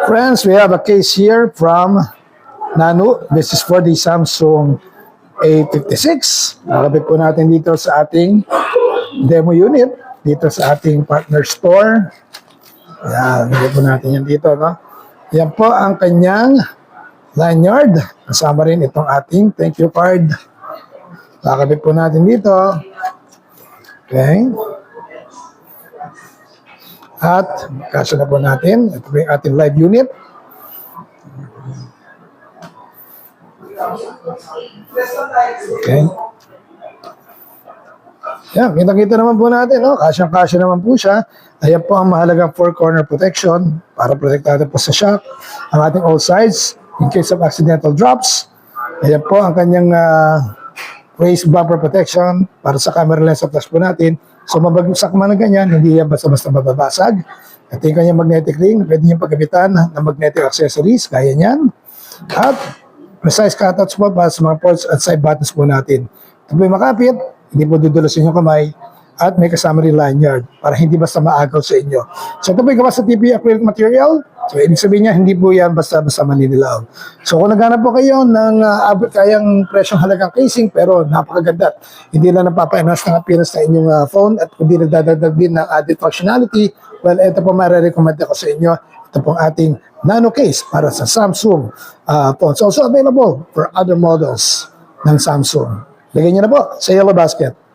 Friends, we have a case here from Nano. This is for the Samsung A56. Nakabit po natin dito sa ating demo unit, dito sa ating partner store. Yan, nakabit po natin yan dito, no? Yan po ang kanyang lanyard. Kasama rin itong ating thank you card. Nakabit po natin dito. Okay. At kasya na po natin. Ito po yung ating live unit. Okay. Yan, kita-kita naman po natin. No? Kasyang-kasya naman po siya. Ayan po ang mahalagang 4-corner protection para protektado po sa shock. Ang ating all sides in case of accidental drops. Ayan po ang kanyang raised bumper protection para sa camera lens of flash po natin. So mabagsak man na ganyan, hindi yan basta-basta mababasag. At yung kanyang magnetic ring, pwede niyong pagkabitan ng magnetic accessories, kaya niyan. At precise cutouts po para sa mga ports at side buttons po natin. Ito po yung makapit, hindi po dudulasin yung kamay, at may kasama rin lanyard para hindi basta maagaw sa inyo. So ito po yung gawa sa TPE acrylic material. So ibig sabihin niya, hindi po yan basta-basta maninilaw. So kung naghanap po kayo ng kayang presyong halagang casing pero napakaganda, hindi lang napapa-enhance ng appearance na inyong phone at kundi nagdadagdag din ng added functionality, well, ito po marirecommend ko sa inyo. Ito pong ating nano case para sa Samsung phones. Also available for other models ng Samsung. Lagay niyo na po sa yellow basket.